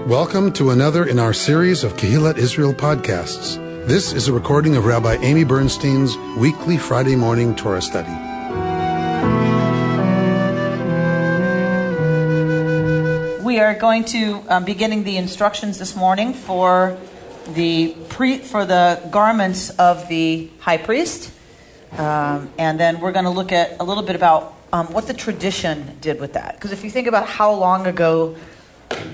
Welcome to another in our series of Kehillat Israel podcasts. This is a recording of Rabbi Amy Bernstein's weekly Friday morning Torah study. We are going to be getting the instructions this morning for the garments of the high priest, and then we're going to look at a little bit about what the tradition did with that. Because if you think about how long ago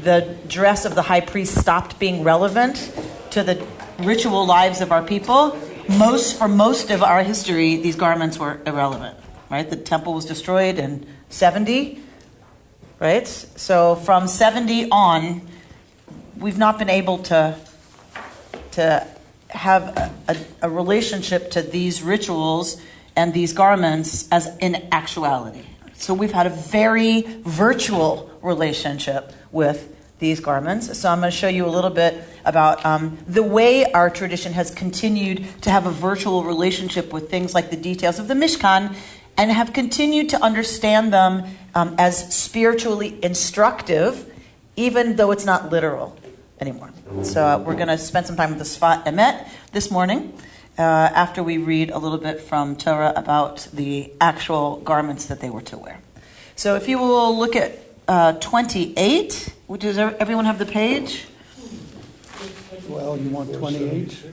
the dress of the high priest stopped being relevant to the ritual lives of our people, for most of our history, these garments were irrelevant, right? The temple was destroyed in 70, right? So from 70 on, we've not been able to have a relationship to these rituals and these garments as in actuality. So we've had a very virtual relationship with these garments. So I'm going to show you a little bit about the way our tradition has continued to have a virtual relationship with things like the details of the Mishkan, and have continued to understand them as spiritually instructive, even though it's not literal anymore. So we're going to spend some time with the Sfat Emet this morning, after we read a little bit from Torah about the actual garments that they were to wear. So if you will look at 28, does everyone have the page? Well, you want 28?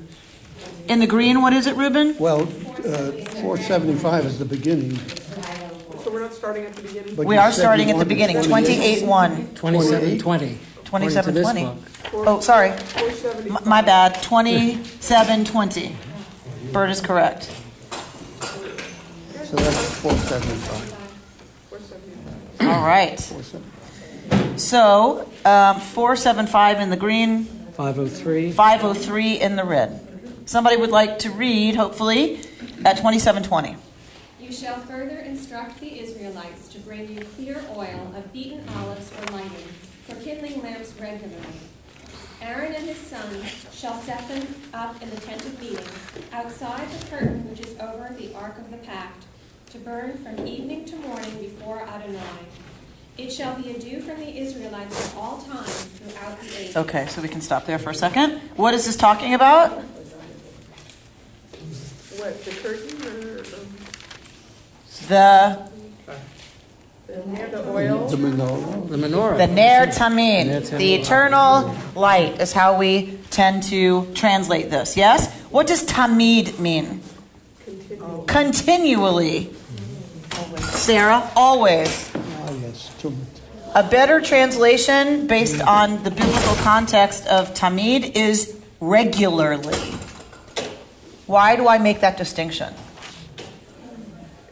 In the green, what is it, Ruben? Well, 475 is the beginning. So we're not starting at the beginning? But We you are said starting you at the wanted beginning, 28:1. 27:20. 27:20. Oh, sorry. 475. My bad. 27:20. Bert is correct. So that's 475. 475. All right. 475. So 475 in the green, 503. 503 in the red. Somebody would like to read, hopefully, at 27:20. You shall further instruct the Israelites to bring you clear oil of beaten olives for lighting, for kindling lamps regularly. Aaron and his sons shall set them up in the tent of meeting, outside the curtain which is over the ark of the pact, to burn from evening to morning before Adonai. It shall be a due from the Israelites at all times throughout the age. Okay, so we can stop there for a second. What is this talking about? What, the curtain or The the oil? The menorah. The menorah. The Ner Tamid, Ner Tamid. the eternal light is how we tend to translate this. Yes? What does Tamid mean? Continually. Sarah, always. Ah, yes, too much. A better translation based on the biblical context of Tamid is regularly. Why do I make that distinction?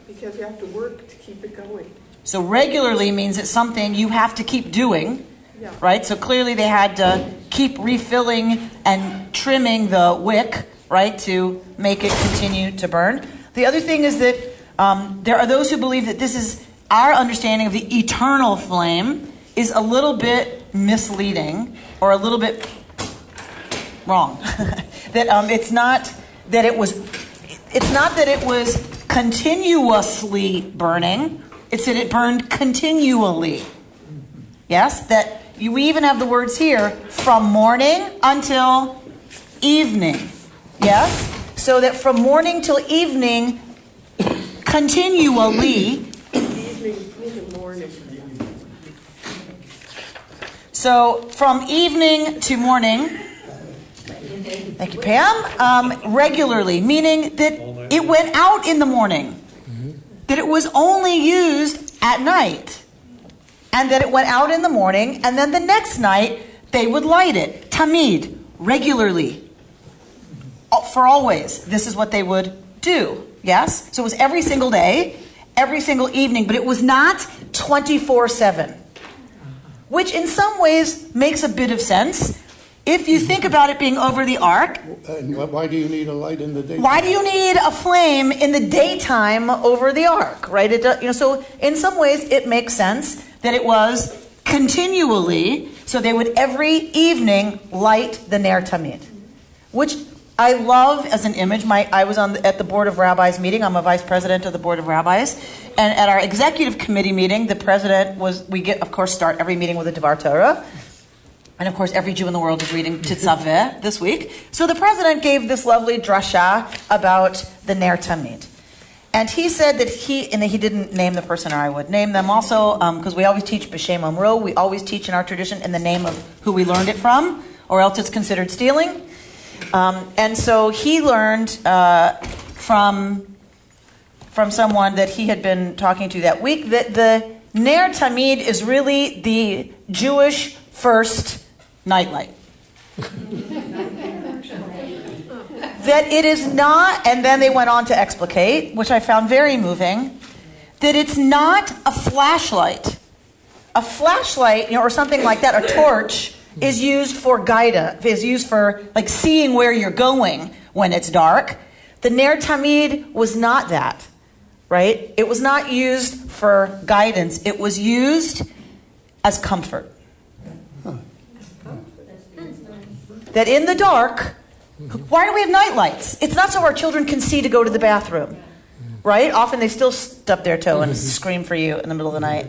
Because you have to work to keep it going. So regularly means it's something you have to keep doing, Yeah. right? So clearly they had to keep refilling and trimming the wick, right, to make it continue to burn. The other thing is that there are those who believe that this is our understanding of the eternal flame is a little bit misleading or a little bit wrong. That it's not that it was continuously burning. It's that it burned continually. Yes, that we even have the words here, from morning until evening. Yes, so that from morning till evening, continually. Evening morning. So from evening to morning, thank you, Pam, regularly, meaning that it went out in the morning, that it was only used at night, and that it went out in the morning, and then the next night they would light it. Tamid, regularly, for always. This is what they would do. Yes? So it was every single day, every single evening, but it was not 24/7, which in some ways makes a bit of sense. If you think about it being over the ark, And why do you need a light in the daytime? why do you need a flame in the daytime over the ark, right? So in some ways it makes sense that it was continually, so they would every evening light the Ner Tamid, which I love as an image. I was at the Board of Rabbis meeting. I'm a vice president of the Board of Rabbis. And at our executive committee meeting, the president we of course, start every meeting with a Devar Torah. And of course, every Jew in the world is reading Tetzaveh this week. So the president gave this lovely drasha about the Ner Tamid. And he said that he didn't name the person, or I would name them also, because we always teach B'Shem Omro. We always teach in our tradition in the name of who we learned it from, or else it's considered stealing. And so he learned from someone that he had been talking to that week that the Ner Tamid is really the Jewish first nightlight. That it is not, and then they went on to explicate, which I found very moving, that it's not a flashlight. A flashlight, or something like that, a torch, is used for guidance, is used for like seeing where you're going when it's dark. The Ner Tamid was not that, right? It was not used for guidance. It was used as comfort. That in the dark, why do we have night lights? It's not so our children can see to go to the bathroom, right? Often they still stub their toe and scream for you in the middle of the night.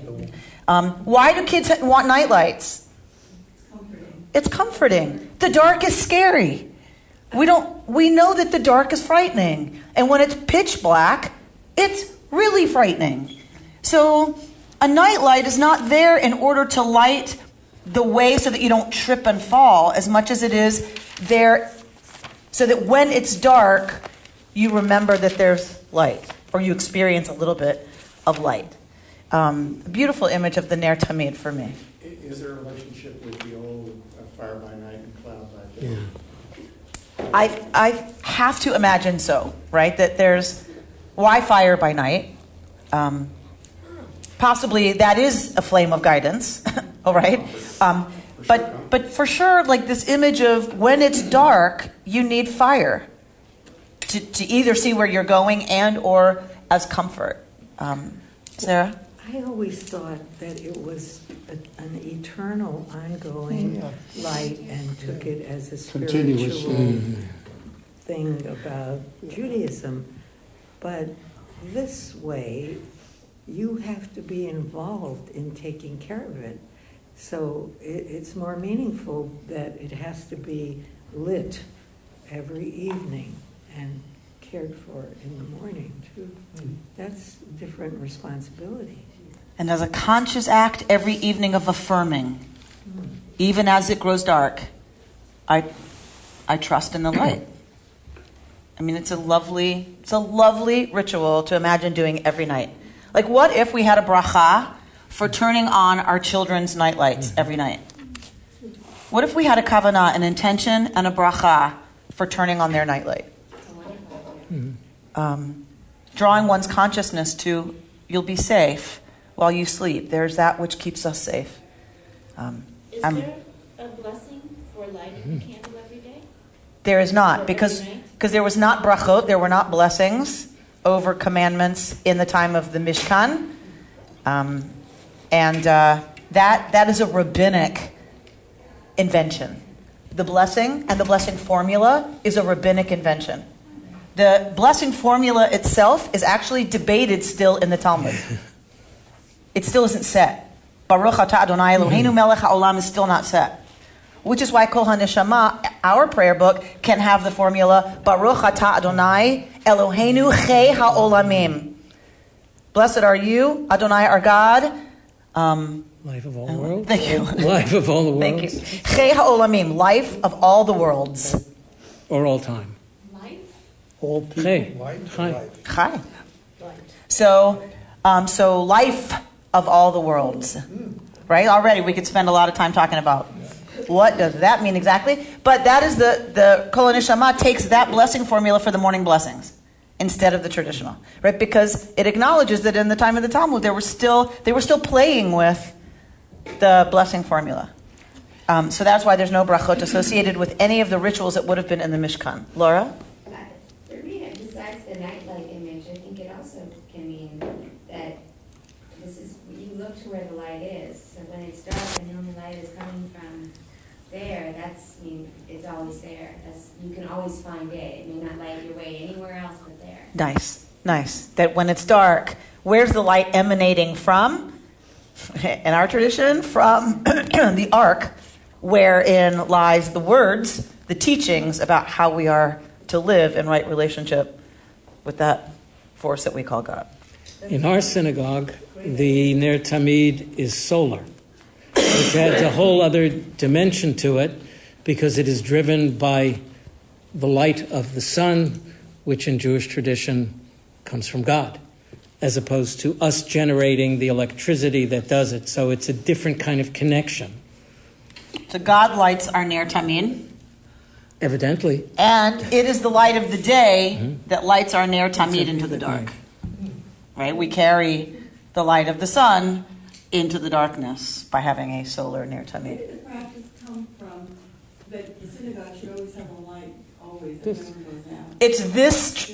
Why do kids want night lights? It's comforting. The dark is scary. We know that the dark is frightening. And when it's pitch black, it's really frightening. So a night light is not there in order to light the way so that you don't trip and fall, as much as it is there so that when it's dark, you remember that there's light, or you experience a little bit of light. A beautiful image of the Ner Tamid for me. Is there a relationship with the old fire by night and cloud by day? Yeah. I have to imagine so, right? That there's why fire by night. Possibly that is a flame of guidance, all right? But for sure, like this image of when it's dark, you need fire to either see where you're going and or as comfort. Sarah? I always thought that it was an eternal, ongoing light and took it as a spiritual thing about Judaism. But this way, you have to be involved in taking care of it. So it's more meaningful that it has to be lit every evening and cared for in the morning, too. That's a different responsibility. And as a conscious act every evening of affirming, even as it grows dark, I trust in the light. I mean, it's a lovely ritual to imagine doing every night. Like, what if we had a bracha for turning on our children's night lights every night? What if we had a kavanah, an intention, and a bracha for turning on their nightlight? Drawing one's consciousness to, you'll be safe while you sleep. There's that which keeps us safe. Is there a blessing for lighting the candle every day? There is not, because there was not brachot, there were not blessings over commandments in the time of the Mishkan. That is a rabbinic invention. The blessing and the blessing formula is a rabbinic invention. The blessing formula itself is actually debated still in the Talmud. It still isn't set. Baruch atah Adonai Eloheinu melech haolam is still not set. Which is why Kol HaNeshama, our prayer book, can have the formula Baruch atah Adonai Eloheinu chei haolamim. Blessed are you, Adonai our God. Life of all the worlds. Thank you. Life of all the worlds. Thank you. Chei haolamim, life of all the worlds. Or all time. Life? All people, Hey. light, Hi. life. Hi. So life of all the worlds. Right? Already we could spend a lot of time talking about what does that mean exactly. But that is the Kol HaNeshama takes that blessing formula for the morning blessings instead of the traditional. Right? Because it acknowledges that in the time of the Talmud they were still playing with the blessing formula. So that's why there's no brachot associated with any of the rituals that would have been in the Mishkan. Laura? Besides the nightlight image, I think it also can mean that this is, you look to where the light is. So when it's dark and the only light is coming from there, it's always there. You can always find it. It may not light your way anywhere else but there. Nice. That when it's dark, where's the light emanating from? In our tradition, from the ark wherein lies the words, the teachings about how we are to live in right relationship with that force that we call God. In our synagogue, the Ner Tamid is solar, which adds a whole other dimension to it because it is driven by the light of the sun, which in Jewish tradition comes from God, as opposed to us generating the electricity that does it. So it's a different kind of connection. So God lights our Ner Tamid. Evidently. And it is the light of the day that lights our Ner Tamid into the dark. Right? We carry the light of the sun into the darkness by having a solar Ner Tamid. Where did the practice come from that the synagogue should always have a light, always, that never goes out?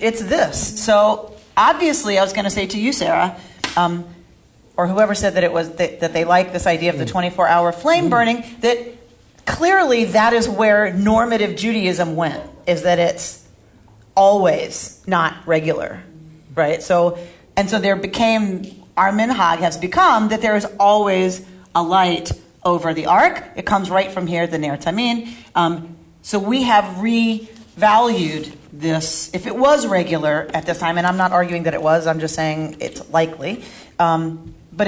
It's this. So obviously, I was going to say to you, Sarah, or whoever said that it was that they like this idea of the 24-hour flame burning, that clearly that is where normative Judaism went, is that it's always not regular, right? So there became, our minhag has become that there is always a light over the ark. It comes right from here, the Ner Tamid. So we have revalued this, if it was regular at this time, and I'm not arguing that it was, I'm just saying it's likely. But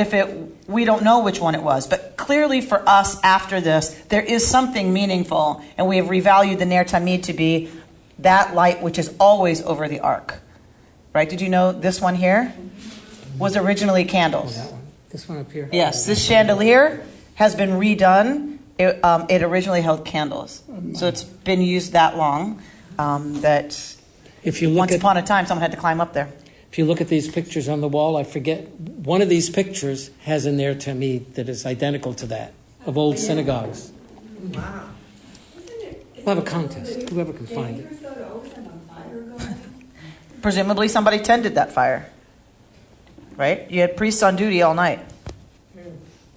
we don't know which one it was. But clearly for us after this, there is something meaningful, and we have revalued the Ner Tamid to be that light which is always over the ark. Right? Did you know this one here was originally candles? That one. This one up here? Yes, this chandelier has been redone. It originally held candles. So it's been used that long that if you look once upon a time someone had to climb up there. If you look at these pictures on the wall, I forget, one of these pictures has a Ner Tamid that is identical to that, of old synagogues. Wow. We'll have a contest, whoever can find it. Presumably somebody tended that fire. Right? You had priests on duty all night.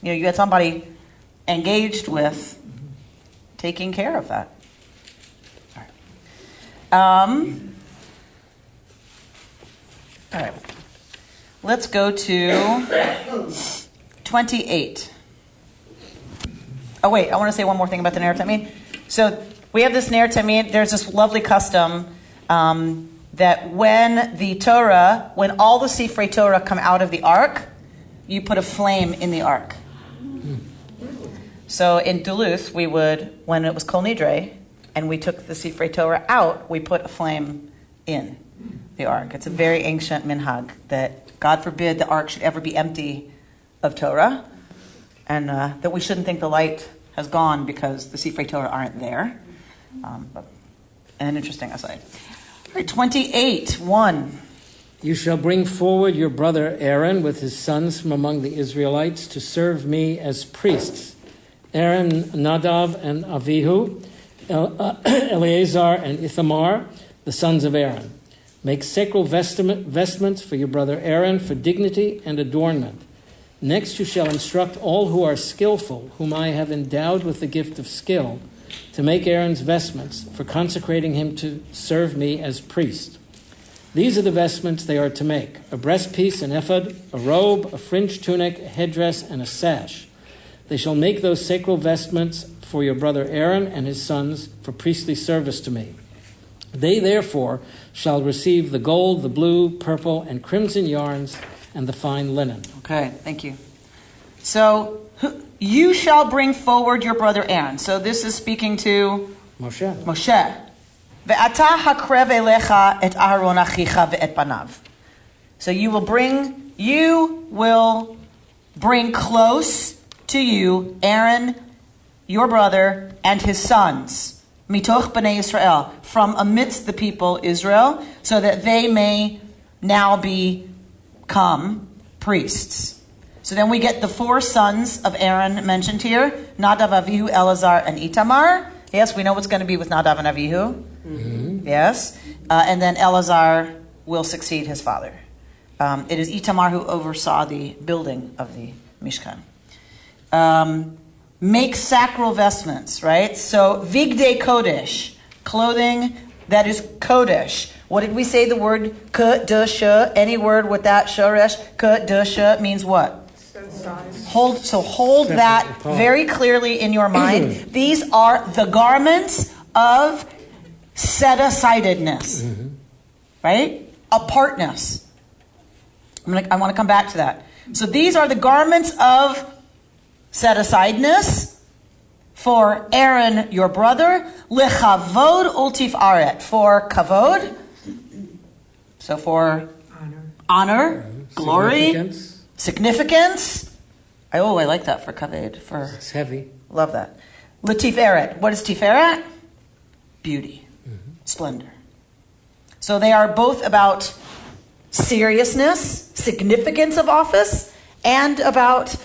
You had somebody engaged with taking care of that. All right. Let's go to 28. Oh, wait, I want to say one more thing about the Ner Tamid. So we have this Ner Tamid. There's this lovely custom that when all the Sifrei Torah come out of the ark, you put a flame in the ark. So in Duluth, we would, when it was Kol Nidre, and we took the Sifrei Torah out, we put a flame in the ark. It's a very ancient minhag that, God forbid, the ark should ever be empty of Torah, and that we shouldn't think the light has gone because the Sifrei Torah aren't there. But an interesting aside. All right, 28:1. You shall bring forward your brother Aaron with his sons from among the Israelites to serve me as priests. Aaron, Nadav, and Avihu, Eleazar, and Ithamar, the sons of Aaron. Make sacred vestments for your brother Aaron for dignity and adornment. Next you shall instruct all who are skillful, whom I have endowed with the gift of skill, to make Aaron's vestments, for consecrating him to serve me as priest. These are the vestments they are to make: a breastpiece, an ephod, a robe, a fringed tunic, a headdress, and a sash. They shall make those sacred vestments for your brother Aaron and his sons for priestly service to me. They therefore shall receive the gold, the blue, purple, and crimson yarns, and the fine linen. Okay, thank you. So, you shall bring forward your brother Aaron. So this is speaking to Moshe. Ve'ata hakrev elecha et Aharon achicha ve'et panav. So you will bring close to you Aaron, your brother, and his sons, mitoch bnei Israel, from amidst the people Israel, so that they may now become priests. So then we get the 4 sons of Aaron mentioned here: Nadav, Avihu, Eleazar, and Itamar. Yes, we know what's going to be with Nadav and Avihu. Mm-hmm. Yes. And then Eleazar will succeed his father. It is Itamar who oversaw the building of the Mishkan. Make sacral vestments, right? So, Vigdei Kodesh, clothing that is Kodesh. What did we say the word Kedusha? Any word with that shoresh, Kedusha, means what? Set aside. Hold Separate, that apart. very clearly in your mind. These are the garments of set-asidedness, right? Apartness. I want to come back to that. So these are the garments of set-asideness for Aaron, your brother, lechavod ultifaret, for kavod, so for honor, glory, significance. I like that for kaved. It's heavy. Love that. Latiferet. What is tiferet? Beauty, splendor. So they are both about seriousness, significance of office, and about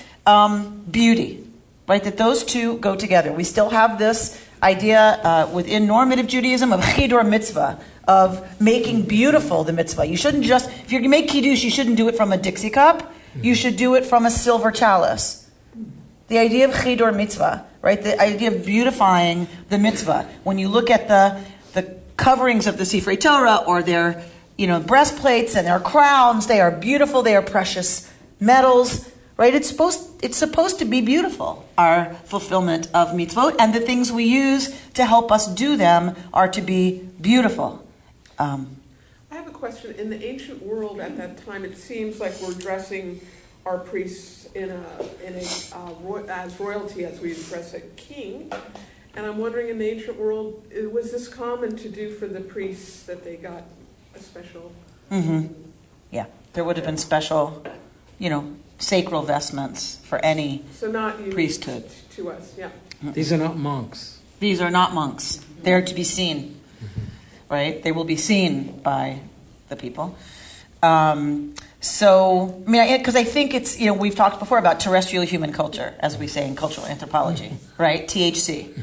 beauty, right? That those two go together. We still have this idea within normative Judaism of chidur mitzvah, of making beautiful the mitzvah. You shouldn't just, if you make kiddush, you shouldn't do it from a Dixie cup. You should do it from a silver chalice. The idea of chidur mitzvah, right? The idea of beautifying the mitzvah. When you look at the coverings of the Sifrei Torah, or their breastplates and their crowns, they are beautiful. They are precious metals, right? It's supposed to be beautiful, our fulfillment of mitzvot, and the things we use to help us do them are to be beautiful. I have a question. In the ancient world at that time, it seems like we're dressing our priests as royalty, as we dress a king. And I'm wondering, in the ancient world, was this common to do for the priests, that they got a special? Yeah, there would have been special, sacral vestments for any priesthood. To us, yeah. These are not monks. These are not monks. They're to be seen, right? They will be seen by the people. Because I think it's, we've talked before about terrestrial human culture, as we say in cultural anthropology, right? THC.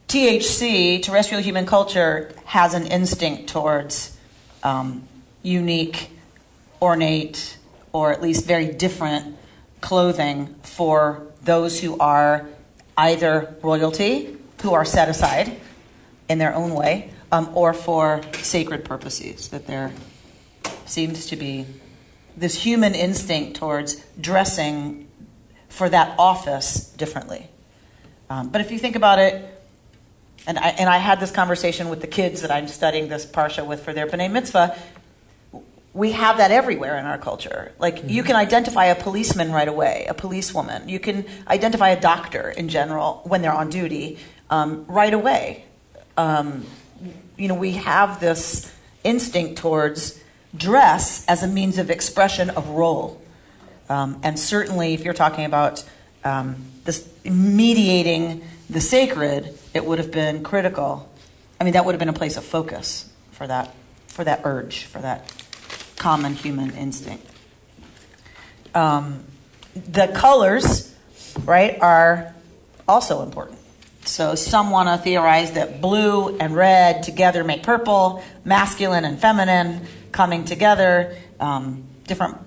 THC, terrestrial human culture, has an instinct towards unique, ornate, or at least very different clothing for those who are either royalty, who are set aside in their own way, or for sacred purposes. That there seems to be this human instinct towards dressing for that office differently. But if you think about it, and I had this conversation with the kids that I'm studying this parsha with for their B'nai Mitzvah, we have that everywhere in our culture. You can identify a policeman right away, a policewoman. You can identify a doctor in general when they're on duty right away. We have this instinct towards dress as a means of expression of role. And certainly if you're talking about this mediating the sacred, it would have been critical. That would have been a place of focus for that urge, for that common human instinct. The colors, right, are also important. So some want to theorize that blue and red together make purple, masculine and feminine coming together, different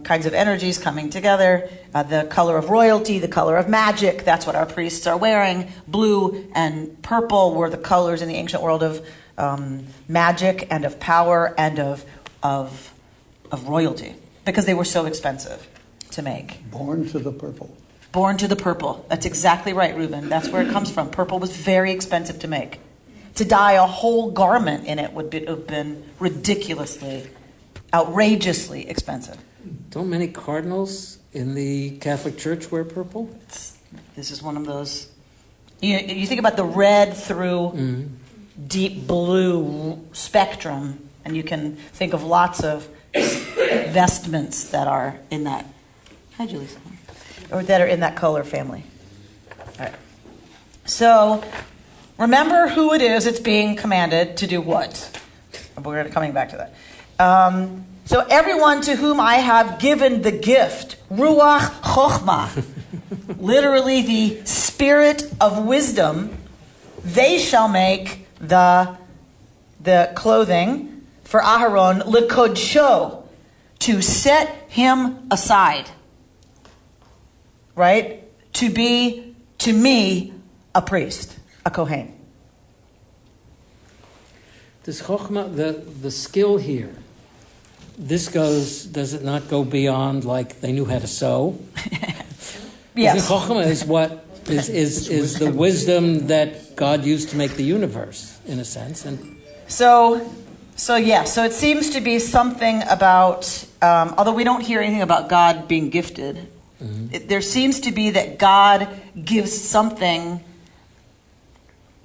kinds of energies coming together. The color of royalty, the color of magic, that's what our priests are wearing. Blue and purple were the colors in the ancient world of magic and of power and of royalty, because they were so expensive to make. Born to the purple. Born to the purple. That's exactly right, Reuben. That's where it comes from. Purple was very expensive to make. To dye a whole garment in it would have been ridiculously, outrageously expensive. Don't many cardinals in the Catholic Church wear purple? This is one of those. You think about the red through deep blue spectrum, and you can think of lots of vestments that are in that. Hi, Julie. Or that are in that color family. All right. So remember who it is it's being commanded to do what. We're coming back to that. So everyone to whom I have given the gift, Ruach Chochmah, literally the spirit of wisdom, they shall make the clothing for Aharon l'kodsho, to set him aside. Right? To be, to me, a priest, a Kohen. This chokhmah, the skill here, does it not go beyond, like, they knew how to sew? Yes. Chokhmah is what is the wisdom that God used to make the universe, in a sense. And So it seems to be something about, although we don't hear anything about God being gifted, there seems to be that God gives something,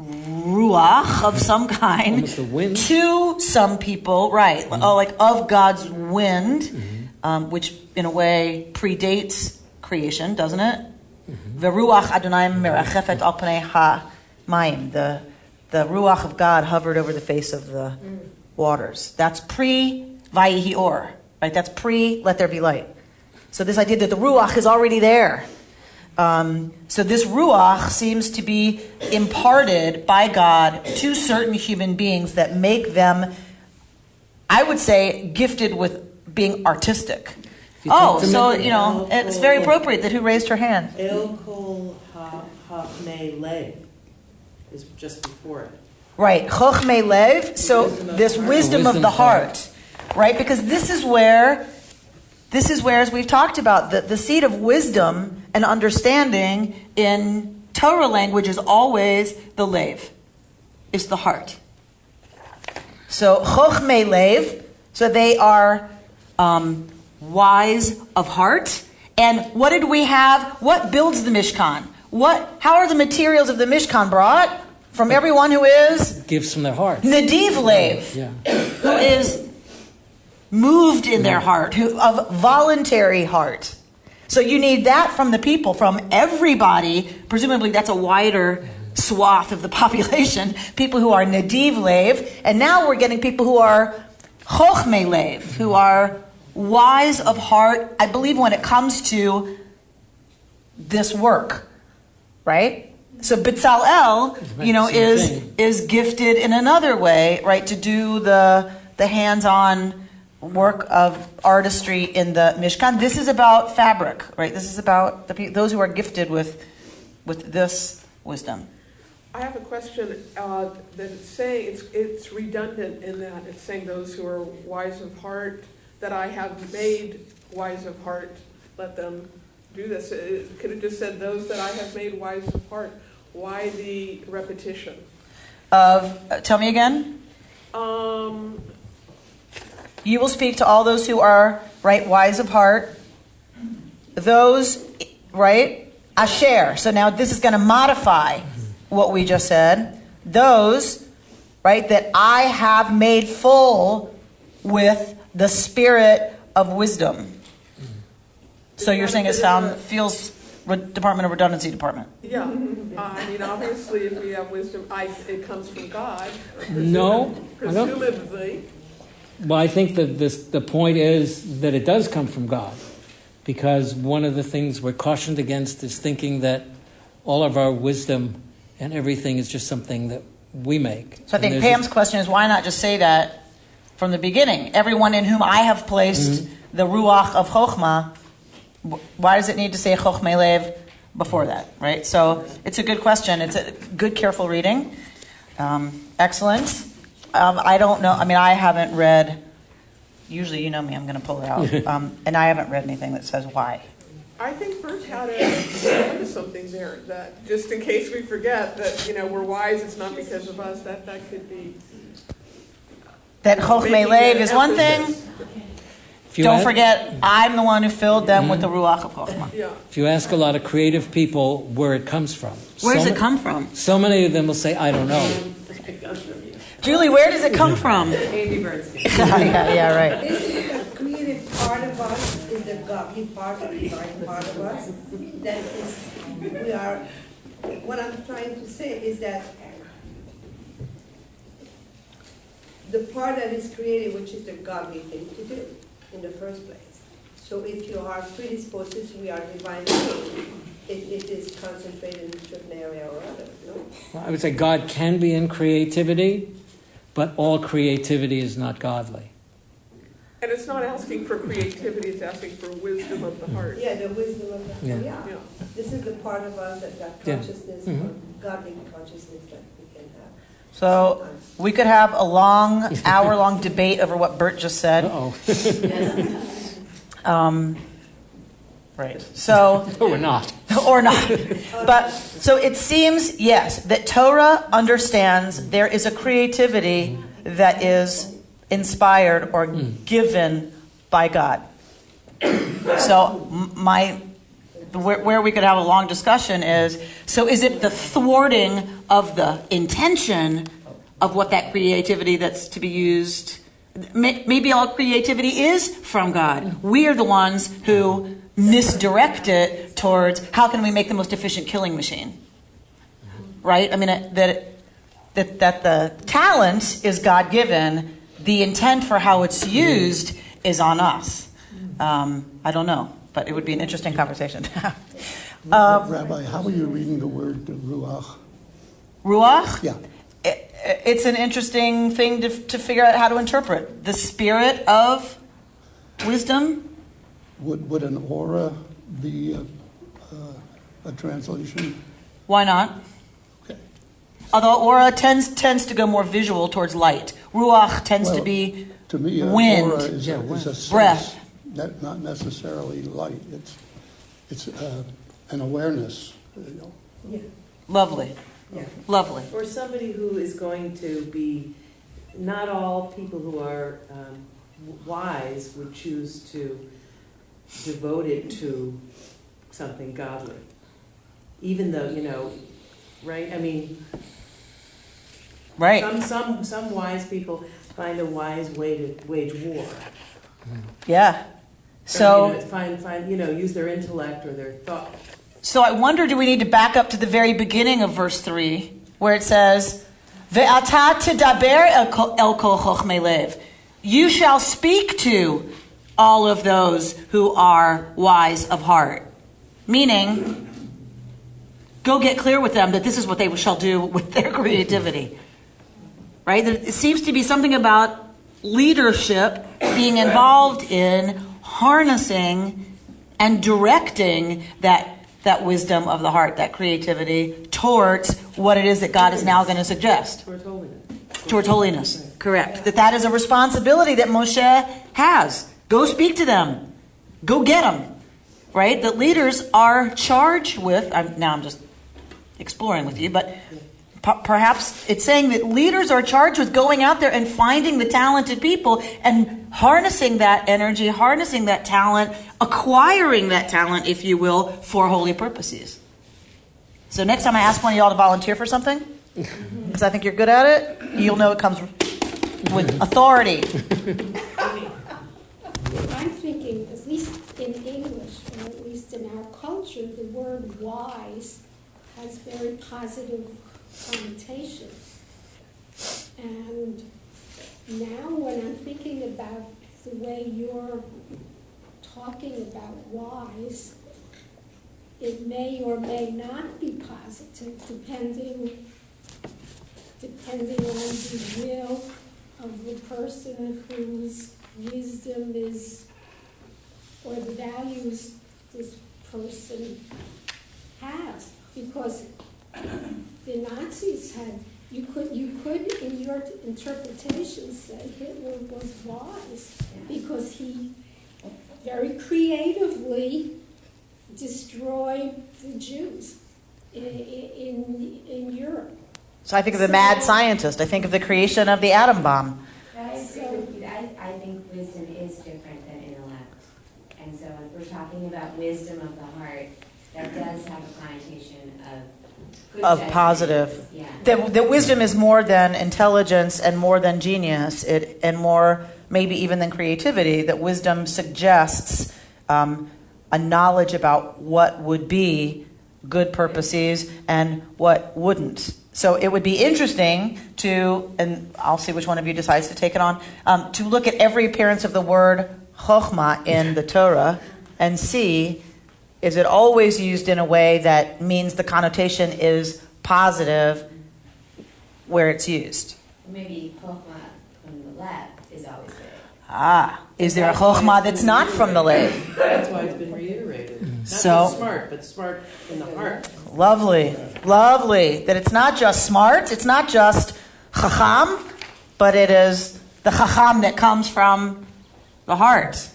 ruach of some kind, almost the wind. to some people, right? Like of God's wind, which in a way predates creation, doesn't it? Veruach Adonai merachefet al pnei ha-mayim. The ruach of God hovered over the face of the waters. That's pre-vayihi or, right? That's pre-let there be light. So this idea that the ruach is already there. So this ruach seems to be imparted by God to certain human beings that make them, I would say, gifted with being artistic. It's very appropriate that who raised her hand? El kol ha-me lev is just before it. Right, chochmei lev. So this wisdom of the heart, right? Because this is where, as we've talked about, the seed of wisdom and understanding in Torah language is always the lev. It's the heart. So chochmei lev. So they are wise of heart. And what did we have? What builds the Mishkan? How are the materials of the Mishkan brought? From everyone who is? Gives from their heart. Nadiv lev. Who is moved in their heart, of voluntary heart. So you need that from the people, from everybody. Presumably that's a wider swath of the population. People who are nadiv lev. And now we're getting people who are chochmei lev, who are wise of heart, I believe, when it comes to this work, right? So Bitzalel, is gifted in another way, right, to do the hands-on work of artistry in the Mishkan. This is about fabric, right? This is about those who are gifted with this wisdom. I have a question that it's saying, it's redundant in that it's saying those who are wise of heart, that I have made wise of heart, let them do this. Could have just said those that I have made wise of heart. Why the repetition? Tell me again. You will speak to all those who are, right, wise of heart. Those, right, asher. So now this is going to modify what we just said. Those, right, that I have made full with the spirit of wisdom. So you're saying feels Department of Redundancy Department. Yeah. Obviously, if we have wisdom, it comes from God. No. Presumably. Well, I think that the point is that it does come from God. Because one of the things we're cautioned against is thinking that all of our wisdom and everything is just something that we make. So I think Pam's question is, why not just say that from the beginning? Everyone in whom I have placed the ruach of chokhmah, why does it need to say chokhmei lev before that, right? So it's a good question. It's a good, careful reading. Excellent. I don't know. I mean, I haven't read, usually you know me, I'm going to pull it out. And I haven't read anything that says why. I think Bert had into something there, that just in case we forget that, we're wise, it's not because of us, that could be. That chokhmei lev is one thing. Don't forget, I'm the one who filled them with the ruach of chokhmah. Yeah. If you ask a lot of creative people where it comes from. Where does it come from? So many of them will say, I don't know. Julie, where does it come from? Amy Bernstein. yeah, right. Isn't the creative part of us, is the godly part, the divine part of us, that is, we are, what I'm trying to say is that the part that is created, which is the godly thing to do in the first place. So if you are predisposed to, we are divine beings, it is concentrated in a certain area or other, no? Well, I would say God can be in creativity, but all creativity is not godly. And it's not asking for creativity, it's asking for wisdom of the heart. Yeah, the wisdom of the heart, Yeah. This is the part of us that consciousness, or godly consciousness that we can have. So we could have a long, hour-long debate over what Bert just said. Right. So. Or not. Or not. But so it seems, yes, that Torah understands there is a creativity that is inspired or given by God. So where we could have a long discussion is, so is it the thwarting of the intention of what that creativity that's to be used? Maybe all creativity is from God. We are the ones who misdirect it towards how can we make the most efficient killing machine, right? I mean, that the talent is God-given. The intent for how it's used is on us. I don't know, but it would be an interesting conversation to have. Rabbi, how are you reading the word ruach? Ruach? Yeah. It's an interesting thing to figure out how to interpret. The spirit of wisdom. Would an aura be a translation? Why not? Okay. Although aura tends to go more visual towards light. Ruach tends to be to me, wind, aura is a sense, breath. Not necessarily light. It's an awareness. Yeah. Lovely. Yeah. Lovely. Or somebody who is going to be, not all people who are wise would choose to devote it to something godly. Even though, right? I mean, right. Some wise people find a wise way to wage war. Yeah. So use their intellect or their thought. So I wonder, do we need to back up to the very beginning of verse 3, where it says, "Ve'ata tedaber el kol chochmei lev." You shall speak to all of those who are wise of heart. Meaning, go get clear with them that this is what they shall do with their creativity. Right? It seems to be something about leadership being involved in harnessing and directing that wisdom of the heart, that creativity, towards what it is that God is now going to suggest. Towards holiness. Towards holiness. Correct. That is a responsibility that Moshe has. Go speak to them. Go get them. Right? That leaders are charged with, now I'm just exploring with you, but perhaps it's saying that leaders are charged with going out there and finding the talented people and harnessing that energy, harnessing that talent, acquiring that talent, if you will, for holy purposes. So next time I ask one of y'all to volunteer for something, because I think you're good at it, you'll know it comes with authority. I'm thinking, at least in English, or at least in our culture, the word wise has very positive connotations. And now when I'm thinking about the way you're talking about wise, it may or may not be positive, depending on the will of the person whose wisdom is, or the values this person has. Because the Nazis had, you could in your interpretation say Hitler was wise because he very creatively destroyed the Jews in Europe. So I think of the mad scientist. I think of the creation of the atom bomb. I agree with you. I think wisdom is different than intellect. And so if we're talking about wisdom of the heart, that does have a connotation of good judgment. Positive. Yeah. That wisdom is more than intelligence and more than genius, and more maybe even than creativity. That wisdom suggests a knowledge about what would be good purposes and what wouldn't. So it would be interesting to, and I'll see which one of you decides to take it on, to look at every appearance of the word chokhmah in the Torah and see, is it always used in a way that means the connotation is positive where it's used? Maybe chokhmah from the left is always good. Is there a chokhmah that's not from the lev? That's why it's been reiterated. Not just smart, but smart in the heart. Lovely. That it's not just smart, it's not just chacham, but it is the chacham that comes from the heart.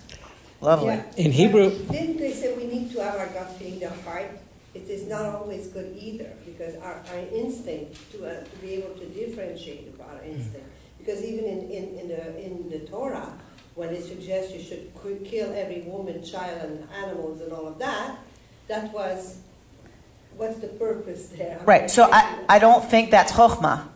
Lovely. Yeah. In Hebrew, Didn't they say we need to have our gut feeling, the heart? It is not always good either, because our instinct to be able to differentiate about our instinct. Because even in the Torah, when it suggests you should kill every woman, child, and animals and all of that, that was, what's the purpose there? Right, so I don't think that's chokhmah.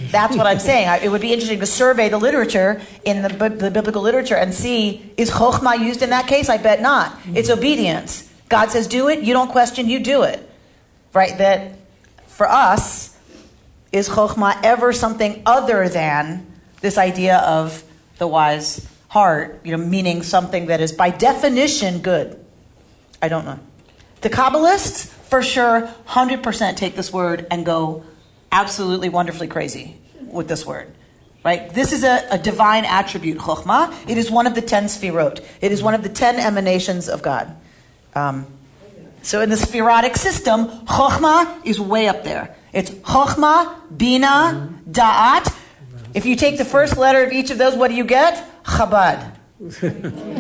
That's what I'm saying. It would be interesting to survey the literature in the biblical literature and see, is chokhmah used in that case? I bet not. It's obedience. God says do it, you don't question, you do it. Right, that for us, is chokhmah ever something other than this idea of the wise heart, meaning something that is by definition good? I don't know. The Kabbalists, for sure, 100% take this word and go absolutely wonderfully crazy with this word. Right? This is a divine attribute, chokhmah. It is one of the 10 sfirot. It is one of the 10 emanations of God. So in the spherotic system, chokhmah is way up there. It's chokhmah, bina, da'at. If you take the first letter of each of those, what do you get? Chabad.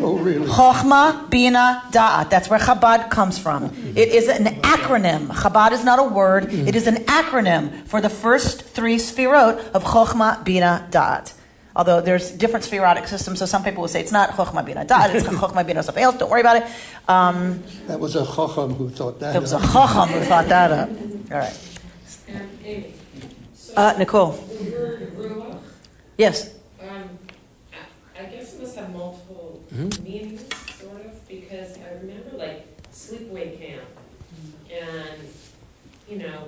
Oh, really? Chokhmah, bina, da'at. That's where Chabad comes from. It is an acronym. Chabad is not a word. It is an acronym for the first 3 sfirot of chokhmah, bina, da'at. Although there's different spherotic systems, so some people will say it's not chokhmah, bina, da'at. It's chokhmah, bina, something else. Don't worry about it. That was a chacham who thought that. There was a chacham who thought that up. All right. Amy, so Nicole. the word ruach, Yes. I guess it must have multiple meanings, sort of, because I remember, sleepaway camp, and,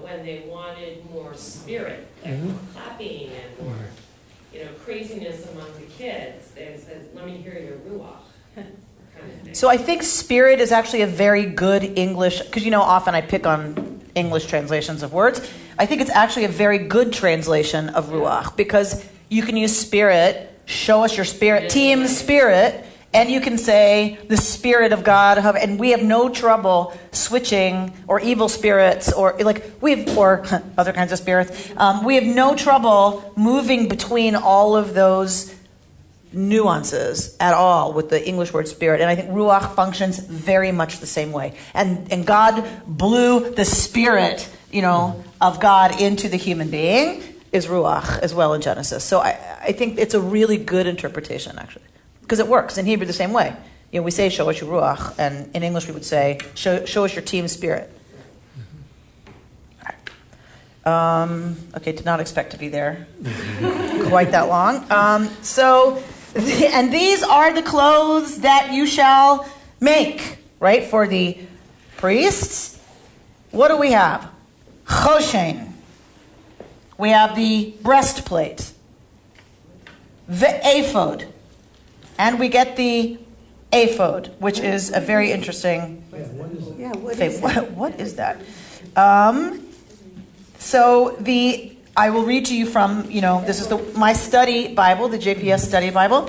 when they wanted more spirit, more clapping and more, craziness among the kids, they said, let me hear your ruach. Kind of thing. So I think spirit is actually a very good English, because often I pick on English translations of words. I think it's actually a very good translation of ruach, because you can use spirit, show us your spirit, team spirit, and you can say the spirit of God, and we have no trouble switching, or evil spirits, or other kinds of spirits. We have no trouble moving between all of those nuances at all with the English word spirit. And I think ruach functions very much the same way. And God blew the spirit, of God into the human being, is ruach as well in Genesis. So I think it's a really good interpretation, actually. Because it works in Hebrew the same way. We say, show us your ruach, and in English we would say, show us your team spirit. Okay, did not expect to be there quite that long. And these are the clothes that you shall make, right? For the priests, what do we have? Choshen. We have the breastplate, the ephod, and we get the ephod, which is a very interesting. Yeah, what is that? I will read to you from, this is my study Bible, the JPS study Bible.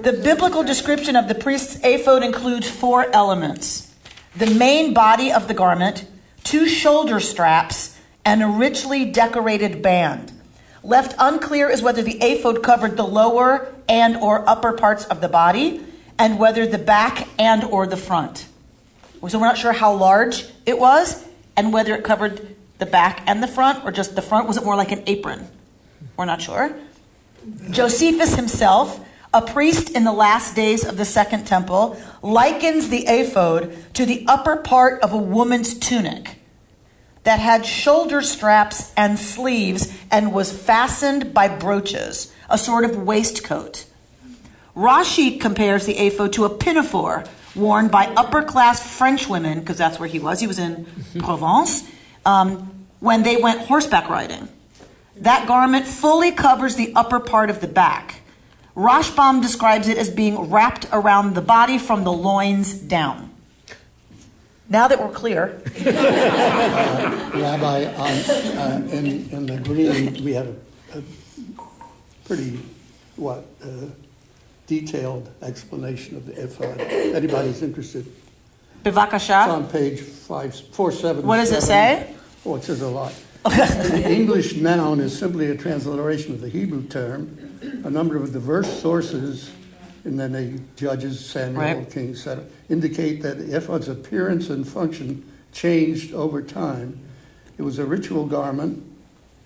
The biblical description of the priest's ephod includes 4 elements: the main body of the garment, 2 shoulder straps, and a richly decorated band. Left unclear is whether the ephod covered the lower and or upper parts of the body, and whether the back and or the front. So we're not sure how large it was, and whether it covered the back and the front, or just the front. Was it more like an apron? We're not sure. Josephus himself, a priest in the last days of the Second Temple, likens the ephod to the upper part of a woman's tunic that had shoulder straps and sleeves and was fastened by brooches, a sort of waistcoat. Rashi compares the ephod to a pinafore worn by upper-class French women, because that's where he was in Provence, when they went horseback riding. That garment fully covers the upper part of the back. Rashbam describes it as being wrapped around the body from the loins down. Now that we're clear. Rabbi, in the green, we have a pretty, detailed explanation of the ephod. Anybody's interested? Bivakasha. It's on page 477. What does it say? Oh, it says a lot. The English noun is simply a transliteration of the Hebrew term. A number of diverse sources, and then the Judges, Samuel, Right. Kings, etc., indicate that the ephod's appearance and function changed over time. It was a ritual garment,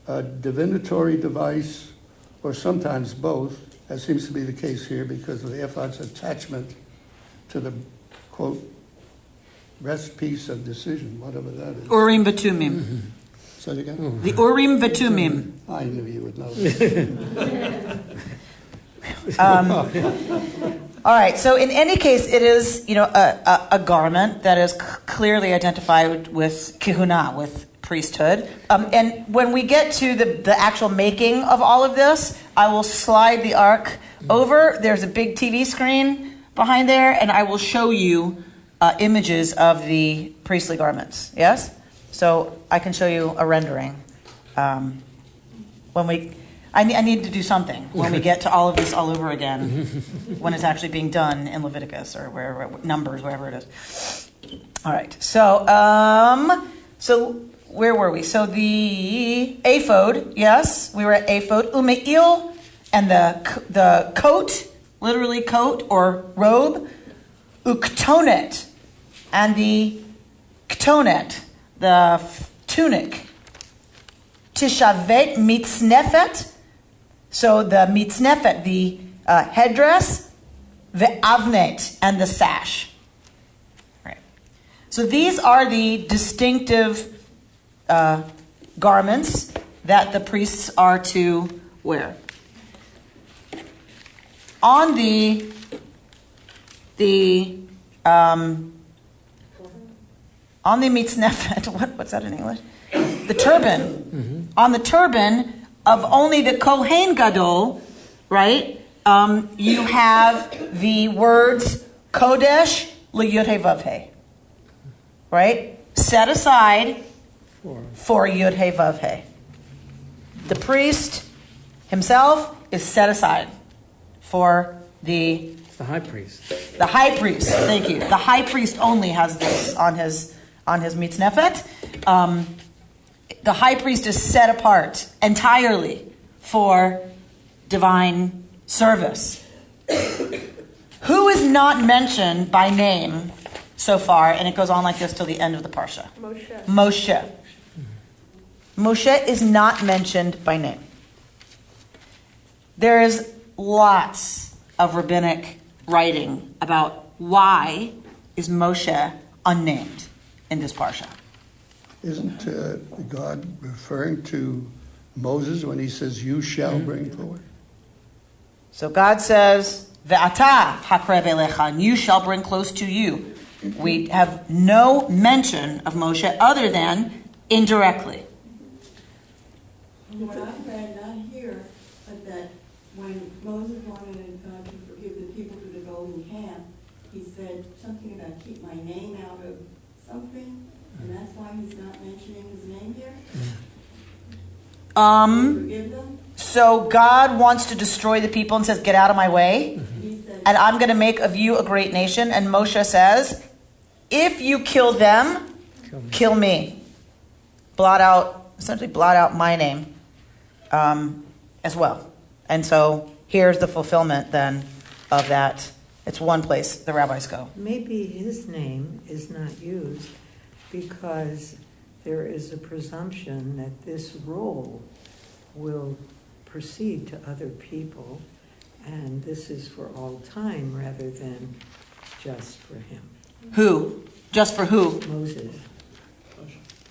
a divinatory device, or sometimes both, as seems to be the case here because of the ephod's attachment to the, quote, rest, peace, of decision, whatever that is. Urim v'Tumim. Say it again? The Urim v'Tumim. I knew you would know. All right. So in any case, it is a garment that is clearly identified with kihuna, with priesthood. And when we get to the actual making of all of this, I will slide the ark over. There's a big TV screen behind there, and I will show you images of the priestly garments. Yes? So I can show you a rendering. I need to do something when we get to all of this all over again, when it's actually being done in Leviticus or wherever, Numbers, wherever it is. All right. So where were we? So the ephod, yes, we were at ephod. Umeil, and the coat, literally coat or robe. Uktonet, and the ktonet, the tunic. Tishavet mitznefet, so the mitznefet, the headdress. The avnet, and the sash. Right. So these are the distinctive garments that the priests are to wear. On the mitznefet, what's that in English? The turban. Mm-hmm. On the turban of only the Kohen Gadol, right? You have the words Kodesh L'Yud He Vav He, right? Set aside for Yud He Vav He. The priest himself is set aside for It's the high priest. The high priest, thank you. The high priest only has this on his mitznefet. The high priest is set apart entirely for divine service. Who is not mentioned by name so far? And it goes on like this till the end of the parsha. Moshe. Moshe is not mentioned by name. There is lots of rabbinic writing about why is Moshe unnamed in this parsha. Isn't God referring to Moses when he says, you shall bring forward? So God says, Ve'ata hakrev elecha, and you shall bring close to you. We have no mention of Moshe other than indirectly. What I've read, not here, but that when Moses wanted God to forgive the people through the golden calf, he said something about keep my name out of something, and that's why he's not mentioning his name here? Forgive them? So God wants to destroy the people and says, get out of my way, and I'm going to make of you a great nation. And Moshe says, if you kill them, kill me. Essentially blot out my name as well. And so here's the fulfillment then of that. It's one place the rabbis go. Maybe his name is not used because there is a presumption that this role will proceed to other people, and this is for all time rather than just for him. Who? Just for who?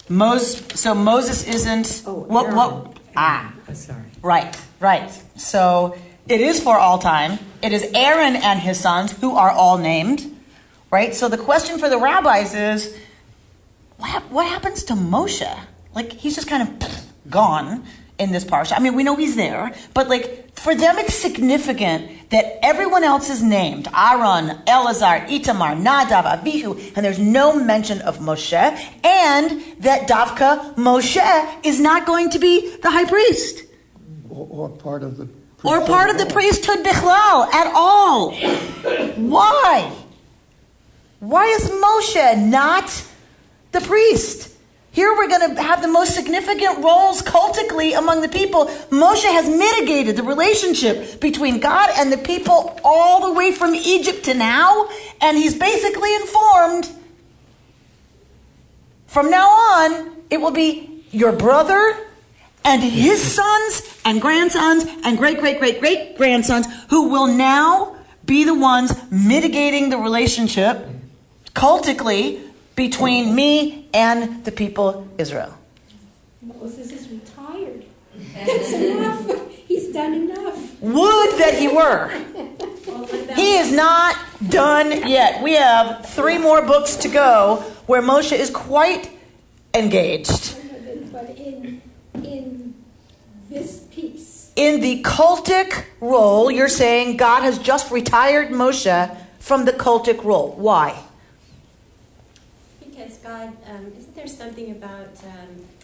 Moses. So Moses isn't. Aaron. Sorry. Right. So it is for all time. It is Aaron and his sons who are all named, right? So the question for the rabbis is, what happens to Moshe? Like, he's just kind of gone in this parsha. I mean, we know he's there, but like, for them it's significant that everyone else is named. Aaron, Elazar, Itamar, Nadav, Avihu, and there's no mention of Moshe, and that Davka, Moshe, is not going to be the high priest. Or part of the priesthood. Or part of the priesthood bichlal at all. Why? Why is Moshe not the priest? Here we're going to have the most significant roles cultically among the people. Moshe has mitigated the relationship between God and the people all the way from Egypt to now, and he's basically informed, from now on, it will be your brother and his sons and grandsons and great-great-great-great-grandsons who will now be the ones mitigating the relationship cultically between me and the people Israel. Moses is retired. It's enough. He's done enough. Would that he were. He is not done yet. We have 3 more books to go where Moshe is quite engaged. But in this piece. In the cultic role, you're saying God has just retired Moshe from the cultic role. Why? Because God, isn't there something about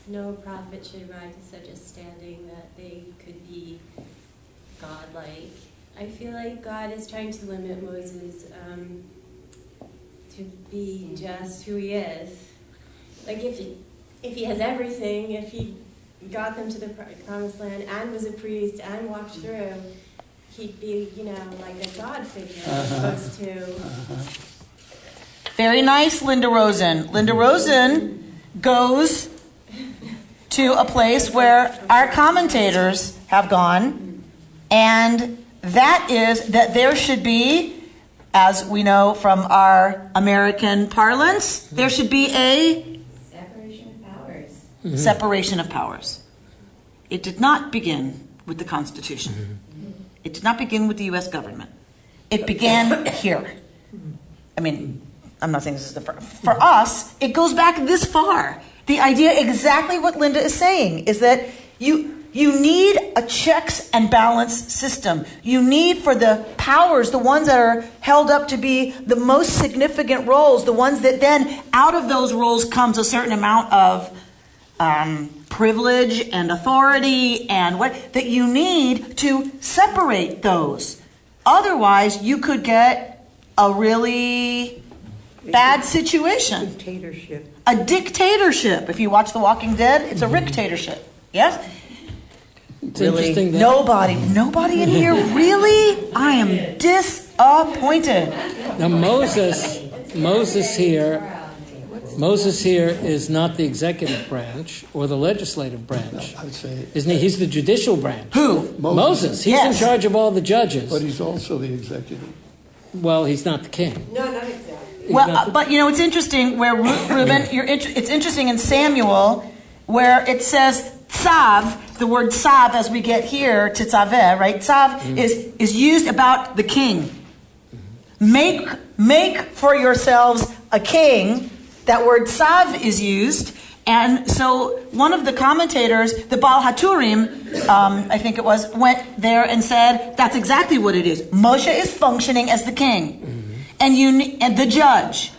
no prophet should rise to such a standing that they could be godlike? I feel like God is trying to limit Moses to be just who he is. Like if he has everything, if he got them to the promised land and was a priest and walked through, he'd be, like a God figure as opposed to... Very nice, Linda Rosen. Linda Rosen goes to a place where our commentators have gone, and that is that there should be, as we know from our American parlance, there should be a separation of powers. Mm-hmm. Separation of powers. It did not begin with the Constitution. Mm-hmm. It did not begin with the U.S. government. It began here. I mean, I'm not saying this is the first. For us, it goes back this far. The idea, exactly what Linda is saying, is that you need a checks and balance system. You need for the powers, the ones that are held up to be the most significant roles, the ones that then out of those roles comes a certain amount of privilege and authority and what that you need to separate those. Otherwise, you could get a really bad situation. Dictatorship. A dictatorship. If you watch The Walking Dead, it's a rictatorship. Yes? It's really? Interesting that Nobody in here? Really? I am disappointed. Now Moses here is not the executive branch or the legislative branch. I would say, isn't he? He's the judicial branch. Who? Moses. He's in charge of all the judges. But he's also the executive. Well, he's not the king. No, not exactly. Well, but it's interesting where Reuben. It's interesting in Samuel where it says tzav. The word tzav, as we get here, tetzaveh, right? Tzav is used about the king. Make for yourselves a king. That word tzav is used. And so one of the commentators, the Baal HaTurim, I think it was, went there and said, that's exactly what it is. Moshe is functioning as the king. And the judge.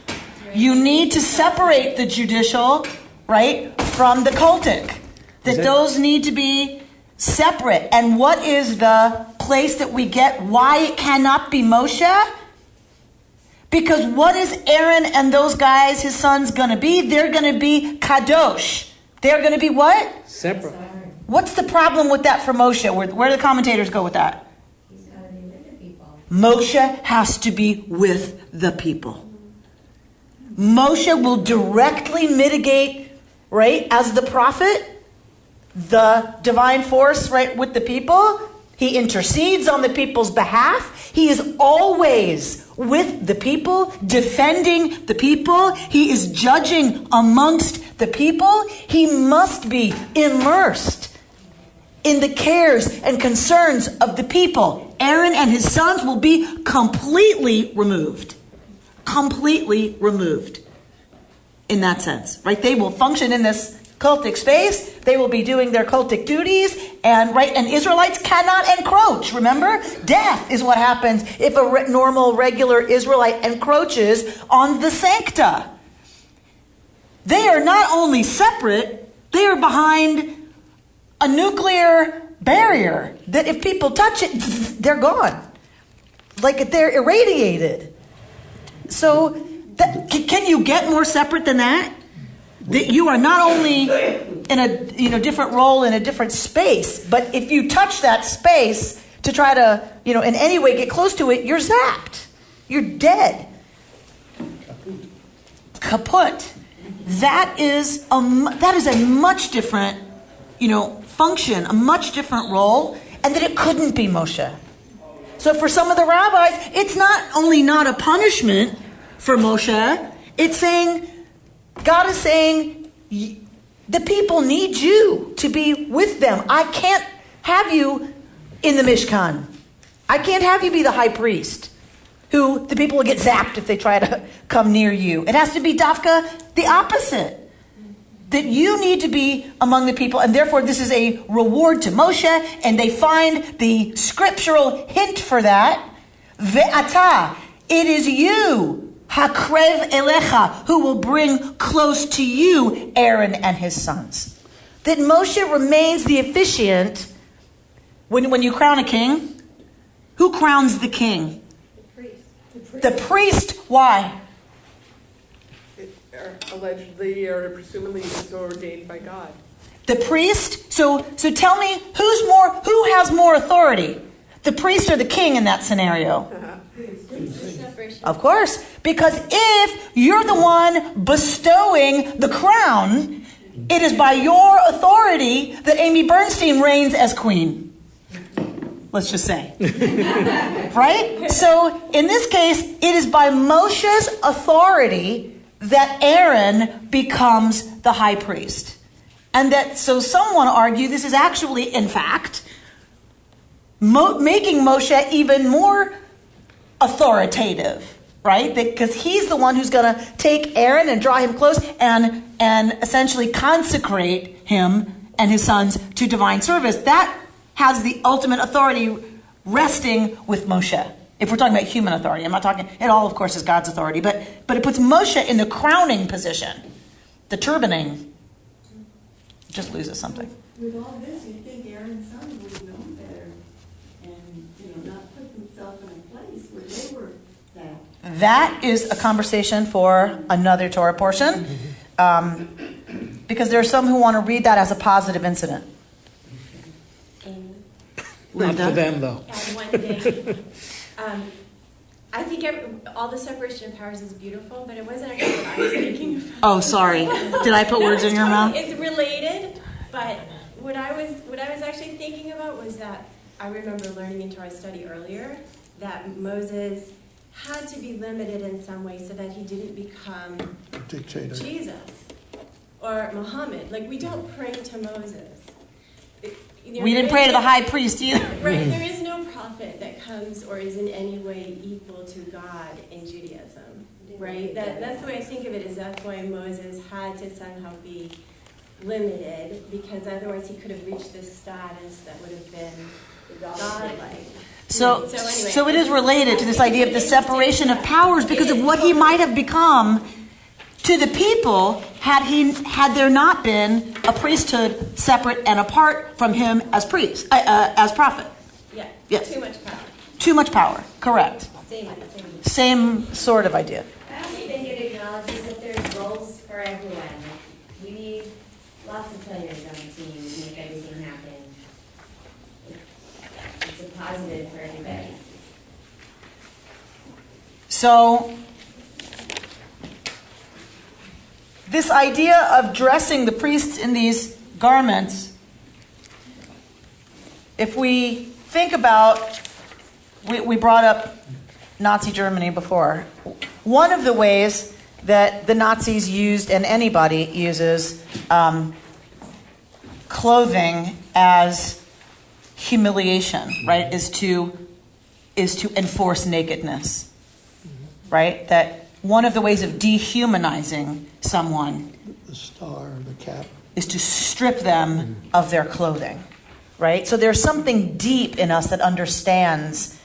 You need to separate the judicial, right, from the cultic. That those need to be separate. And what is the place that we get why it cannot be Moshe? Because what is Aaron and those guys, his sons, going to be? They're going to be kadosh. They're going to be what? Separate. What's the problem with that for Moshe? Where do the commentators go with that? He's got to be with the people. Moshe has to be with the people. Moshe will directly mitigate, right, as the prophet, the divine force, right, with the people. He intercedes on the people's behalf. He is always with the people, defending the people. He is judging amongst the people. He must be immersed in the cares and concerns of the people. Aaron and his sons will be completely removed. Completely removed in that sense, right? They will function in this cultic space. They will be doing their cultic duties, and Israelites cannot encroach. Remember, death is what happens if a normal, regular Israelite encroaches on the sancta. They are not only separate, they are behind a nuclear barrier that if people touch it, they're gone. Like they're irradiated. So, can you get more separate than that? That you are not only in a different role in a different space, but if you touch that space to try to in any way get close to it, you're zapped. You're dead. Kaput. That is a much different function, a much different role, and that it couldn't be Moshe. So for some of the rabbis, it's not only not a punishment for Moshe, it's saying, God is saying, the people need you to be with them. I can't have you in the Mishkan. I can't have you be the high priest, who the people will get zapped if they try to come near you. It has to be Dafka, the opposite. That you need to be among the people, and therefore this is a reward to Moshe, and they find the scriptural hint for that. Ve'ata, it is you, hakrev elecha, who will bring close to you Aaron and his sons. That Moshe remains the officiant. When you crown a king, who crowns the king? The priest. The priest. Why? Allegedly or presumably is ordained by God. The priest. So tell me, who has more authority? The priest or the king in that scenario? Of course, because if you're the one bestowing the crown, it is by your authority that Amy Bernstein reigns as queen. Let's just say. Right? So in this case, it is by Moshe's authority that Aaron becomes the high priest. And so some want to argue this is actually, in fact, making Moshe even more authoritative, right? Because he's the one who's going to take Aaron and draw him close and essentially consecrate him and his sons to divine service. That has the ultimate authority resting with Moshe. If we're talking about human authority, I'm not talking, it all, of course, is God's authority, but it puts Moshe in the crowning position, the turbaning. It just loses something. With all this, you'd think Aaron's son would have known better and, not put themselves in a place where they were zapped. That is a conversation for another Torah portion, because there are some who want to read that as a positive incident. Not for them, though. Add one thing. I think all the separation of powers is beautiful, but it wasn't actually what I was thinking about. Oh, sorry. Did I put words in your mouth? It's related, but what I was actually thinking about was that I remember learning in Torah study earlier that Moses had to be limited in some way so that he didn't become dictator, Jesus or Muhammad. Like, we don't pray to Moses. We didn't pray to the high priest either. Right, there is no prophet that comes or is in any way equal to God in Judaism, right? That's the way I think of it, is that's why Moses had to somehow be limited, because otherwise he could have reached this status that would have been godlike. So it is related to this idea of the separation of powers because of what he might have become to the people had there not been a priesthood separate and apart from him as priest, as prophet. Yeah. Yes. Too much power. Too much power. Correct. Same sort of idea. I also think it acknowledges that there's roles for everyone. We need lots of players on the team to make everything happen. It's a positive for everybody. So this idea of dressing the priests in these garments, if we think about, we brought up Nazi Germany before. One of the ways that the Nazis used, and anybody uses, clothing as humiliation, right, is to enforce nakedness, right? That one of the ways of dehumanizing someone, the star, the cap, is to strip them of their clothing, right? So there's something deep in us that understands,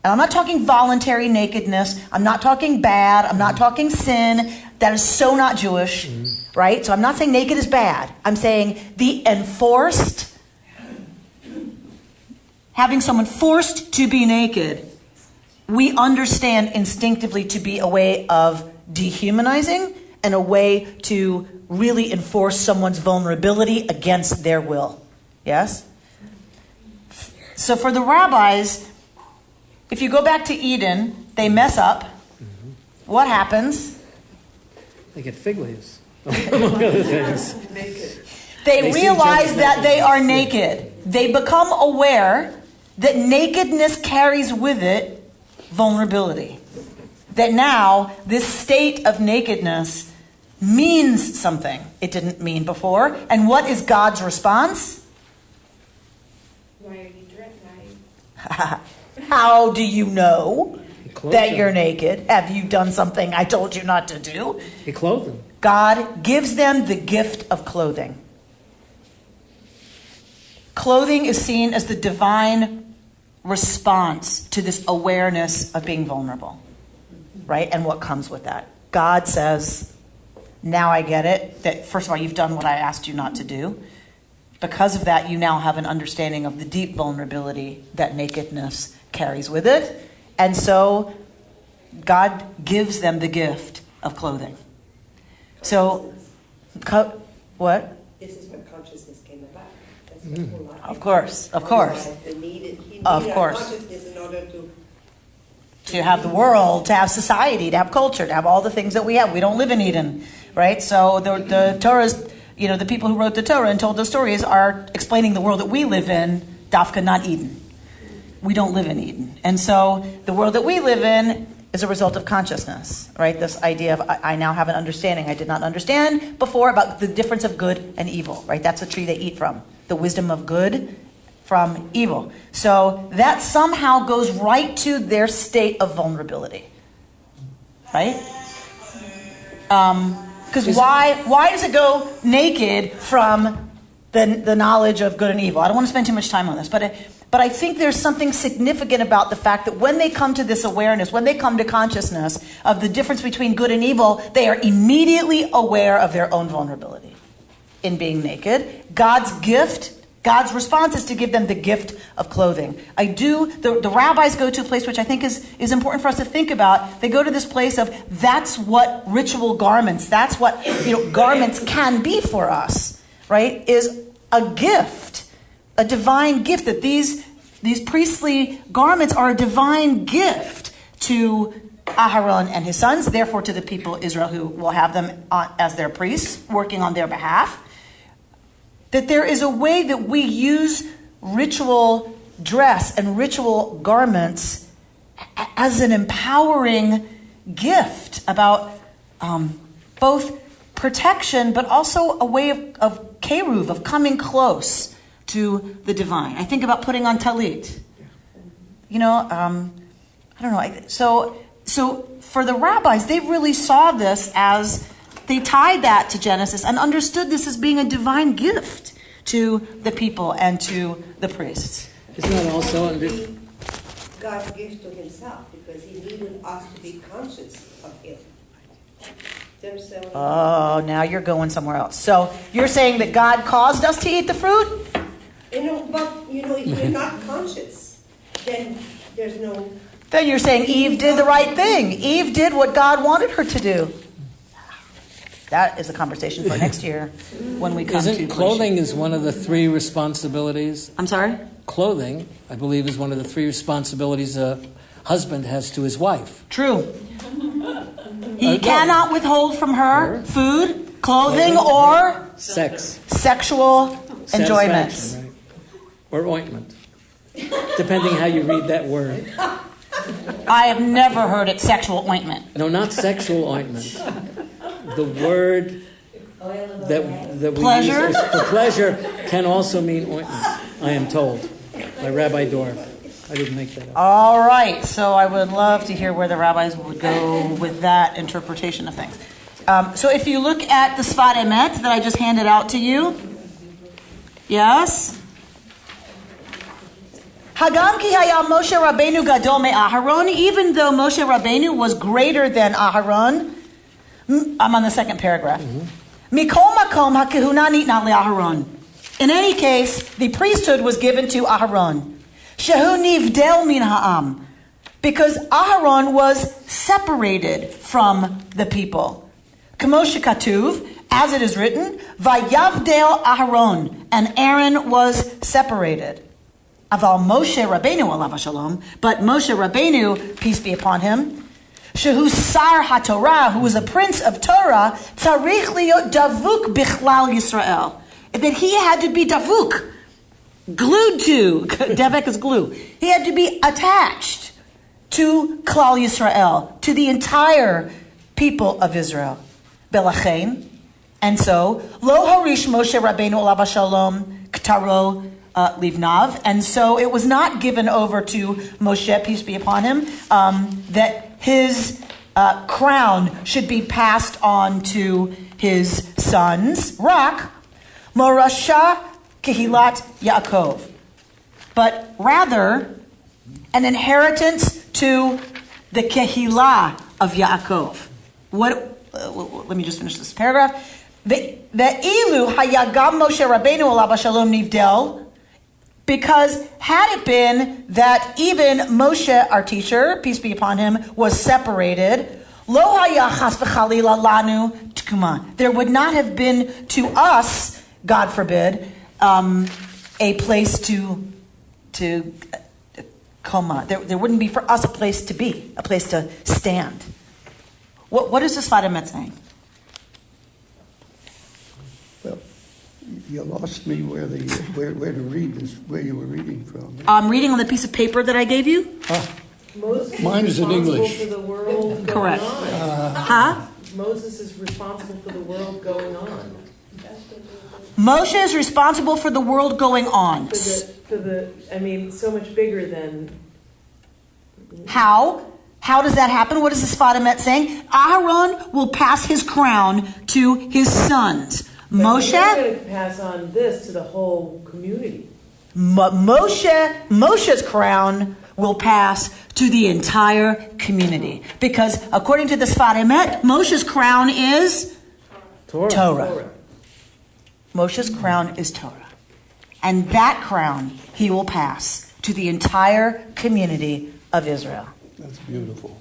and I'm not talking voluntary nakedness, I'm not talking bad, I'm not talking sin, that is so not Jewish, right? So I'm not saying naked is bad, I'm saying the enforced, having someone forced to be naked, we understand instinctively to be a way of dehumanizing and a way to really enforce someone's vulnerability against their will. Yes? So for the rabbis, if you go back to Eden, they mess up. What happens? They get fig leaves. Among other things. They realize that they are naked. They become aware that nakedness carries with it vulnerability. That now this state of nakedness means something it didn't mean before. And what is God's response? Why are you dressed? How do you know that you're naked? Have you done something I told you not to do? He clothed them. God gives them the gift of clothing. Clothing is seen as the divine response to this awareness of being vulnerable, right? And what comes with that. God says, now I get it, that first of all, you've done what I asked you not to do. Because of that, you now have an understanding of the deep vulnerability that nakedness carries with it. And so God gives them the gift of clothing. So, what? This is when consciousness came about. That's Of course. Of course. He needed Of our course. consciousness in order To have the world, to have society, to have culture, to have all the things that we have. We don't live in Eden, right? So the Torah's, the people who wrote the Torah and told those stories are explaining the world that we live in, Dafka, not Eden. We don't live in Eden. And so the world that we live in is a result of consciousness, right? This idea of I now have an understanding I did not understand before about the difference of good and evil, right? That's the tree they eat from. The wisdom of good from evil. So that somehow goes right to their state of vulnerability, right? Because why does it go naked from the knowledge of good and evil? I don't want to spend too much time on this, but I think there's something significant about the fact that when they come to this awareness, when they come to consciousness of the difference between good and evil, they are immediately aware of their own vulnerability in being naked. God's God's response is to give them the gift of clothing. The rabbis go to a place which I think is important for us to think about. They go to this place of that's what ritual garments, that's what garments can be for us, right? Is a gift, a divine gift, that these priestly garments are a divine gift to Aharon and his sons, therefore to the people of Israel who will have them as their priests, working on their behalf. That there is a way that we use ritual dress and ritual garments as an empowering gift about both protection, but also a way of keruv, of coming close to the divine. I think about putting on talit. I don't know. So for the rabbis, they really saw this as, they tied that to Genesis and understood this as being a divine gift to the people and to the priests. Isn't that also God's gift to himself, because he needed us to be conscious of him. Oh, now you're going somewhere else. So you're saying that God caused us to eat the fruit? But if we're not conscious, then there's no... Then you're saying Eve did the right thing. Eve did what God wanted her to do. That is a conversation for next year when we come to... Clothing is one of the three responsibilities. I'm sorry? Clothing, I believe, is one of the three responsibilities a husband has to his wife. True. He cannot withhold from her food, clothing, or... Sexual enjoyment. Right? Or ointment. Depending how you read that word. I have never heard it sexual ointment. No, not sexual ointment. The word that we pleasure? use for pleasure can also mean ointment, I am told, by Rabbi Dorf. I didn't make that up. All right. So I would love to hear where the rabbis would go with that interpretation of things. So if you look at the Sfat Emet that I just handed out to you, yes? Hagam ki haya Moshe Rabbeinu gadol me Aharon, even though Moshe Rabbeinu was greater than Aharon, I'm on the second paragraph. Mikol makom hakehuna nitna leAharon. In any case, the priesthood was given to Aharon. Shehu nivdel min ha'am, because Aharon was separated from the people. Kamo shekatuv, as it is written, Vayavdel Aharon, and Aaron was separated. Aval Moshe Rabbeinu alav shalom, but Moshe Rabbeinu, peace be upon him, Shehu Sar HaTorah, who was a prince of Torah, Tzarich liot davuk bichlal Yisrael. That he had to be davuk, glued to, devek is glue. He had to be attached to Klal Yisrael, to the entire people of Israel. Belachein. And so, Lo harish Moshe Rabbeinu alav shalom ktaro livnav. And so it was not given over to Moshe, peace be upon him, that his crown should be passed on to his sons. Rak, Morasha Kehilat Yaakov. But rather, an inheritance to the Kehilah of Yaakov. Let me just finish this paragraph. The Ilu Hayagam Moshe Rabbeinu alav shalom nivdel, because had it been that even Moshe, our teacher, peace be upon him, was separated, lo haya chas v'chalila lanu tkuma, there would not have been to us, God forbid, a place to coma. There wouldn't be for us a place to be, a place to stand. What is this Fadamet saying? Well, you lost me where to read this, where you were reading from. I'm reading on the piece of paper that I gave you. Mine is in English. For the world Correct. going on. Huh? Moses is responsible for the world going on. Moshe is responsible for the world going on. So much bigger than... How? How does that happen? What is the Sfadamet saying? Aharon will pass his crown to his sons. Moshe... You're going to pass on this to the whole community. Moshe's crown will pass to the entire community. Because according to the Sfadamet, Moshe's crown is Torah. Moshe's crown is Torah. And that crown he will pass to the entire community of Israel. That's beautiful.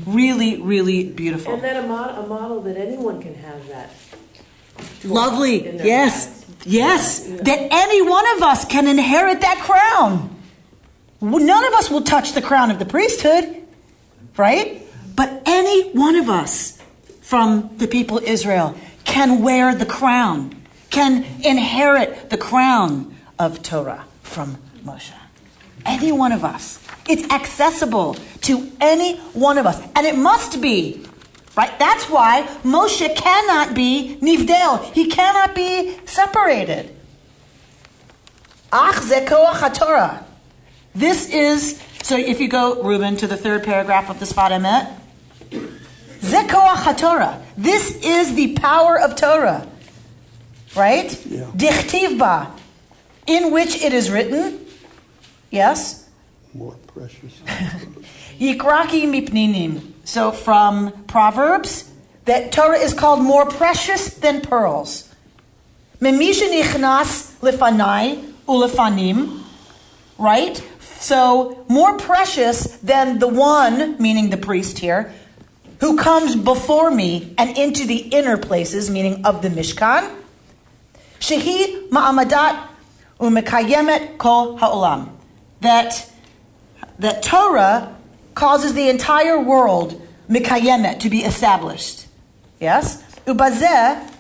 Really, really beautiful. And then a model that anyone can have that. Lovely. Yes. Yes. That any one of us can inherit that crown. None of us will touch the crown of the priesthood, right? But any one of us from the people of Israel can wear the crown, can inherit the crown of Torah from Moshe. Any one of us. It's accessible to any one of us. And it must be. Right? That's why Moshe cannot be nivdel. He cannot be separated. Ach ze koach haTorah. This is, so if you go, Reuben, to the third paragraph of the Sfat Emet. Ze koach haTorah. This is the power of Torah. Right? Dichtiv ba. In which it is written. Yes? More precious. Yikraki mipninim. So from Proverbs, that Torah is called more precious than pearls. Memisha nichnas lefanai ulefanim. Right? So more precious than the one, meaning the priest here, who comes before me and into the inner places, meaning of the Mishkan. Shehi ma'amadat umekayemet kol ha'olam. That Torah causes the entire world, mikayemet, to be established. Yes? Ubazeh,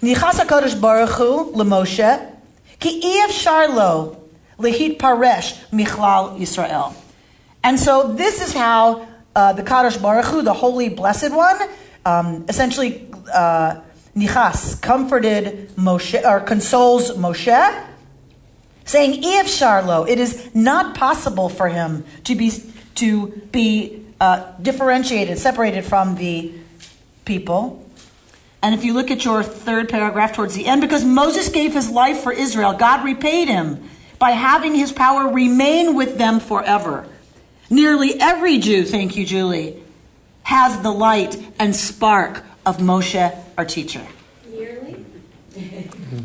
nichas HaKadosh Baruch Hu l'Moshe, ki efshar lo lehit paresh michlal Yisrael. And so this is how the Kadosh Baruch Hu, the Holy Blessed One, essentially nichas, comforted Moshe, or consoles Moshe, saying, efshar lo, it is not possible for him to be differentiated, separated from the people. And if you look at your third paragraph towards the end, because Moses gave his life for Israel, God repaid him by having his power remain with them forever. Nearly every Jew, thank you, Julie, has the light and spark of Moshe, our teacher.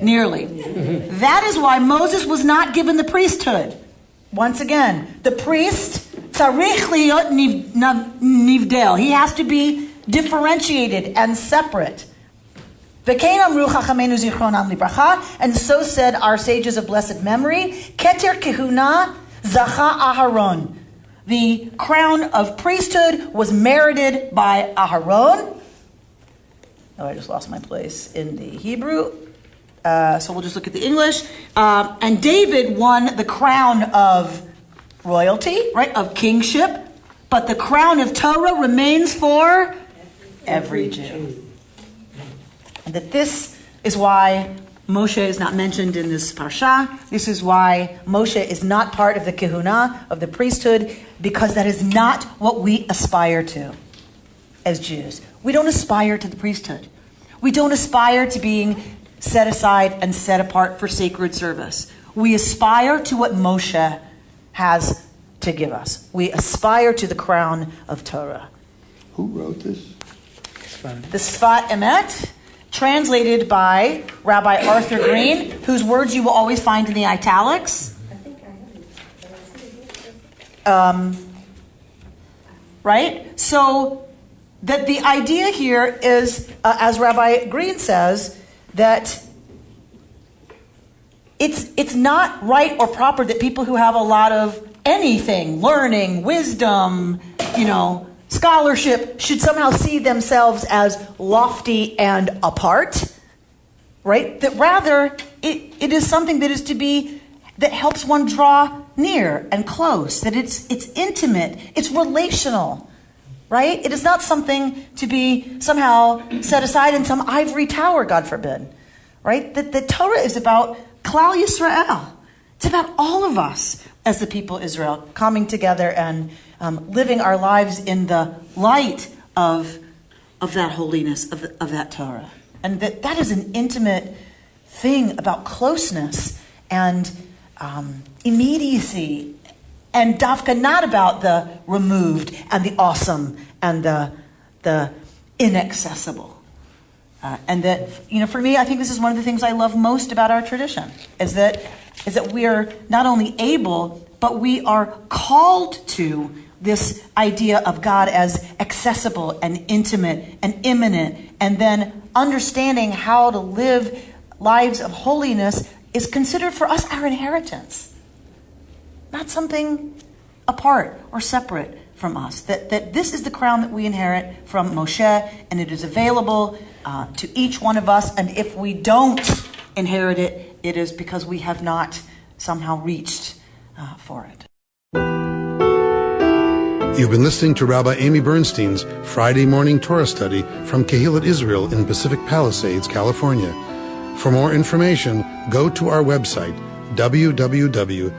Nearly. That is why Moses was not given the priesthood. Once again, the priest, tzarich liot nivdel. He has to be differentiated and separate. V'kein amru chachamenu zichronam libracha, and so said our sages of blessed memory, Keter kehuna zacha Aharon. The crown of priesthood was merited by Aharon. Oh, I just lost my place in the Hebrew. So we'll just look at the English. And David won the crown of royalty, right, of kingship, but the crown of Torah remains for every Jew. And that this is why Moshe is not mentioned in this parsha. This is why Moshe is not part of the kehuna, of the priesthood, because that is not what we aspire to as Jews. We don't aspire to the priesthood. We don't aspire to being set aside and set apart for sacred service. We aspire to what Moshe has to give us. We aspire to the crown of Torah. Who wrote this? The Sfat Emet, translated by Rabbi Arthur Green, whose words you will always find in the italics. Right? So that the idea here is, as Rabbi Green says, that it's not right or proper that people who have a lot of anything, learning, wisdom, scholarship, should somehow see themselves as lofty and apart, right? That rather it is something that is to be, that helps one draw near and close, that it's intimate, it's relational, right? It is not something to be somehow set aside in some ivory tower, God forbid, right? That the Torah is about Klal Yisrael. It's about all of us as the people of Israel coming together and living our lives in the light of that holiness, of that Torah. And that is an intimate thing about closeness and immediacy, and dafka, not about the removed and the awesome and the inaccessible. And that, for me, I think this is one of the things I love most about our tradition, is that we are not only able, but we are called to this idea of God as accessible and intimate and immanent, and then understanding how to live lives of holiness is considered for us our inheritance, not something apart or separate from us. That this is the crown that we inherit from Moshe, and it is available to each one of us. And if we don't inherit it, it is because we have not somehow reached for it. You've been listening to Rabbi Amy Bernstein's Friday Morning Torah Study from Kehillat Israel in Pacific Palisades, California. For more information, go to our website, www.ourki.org.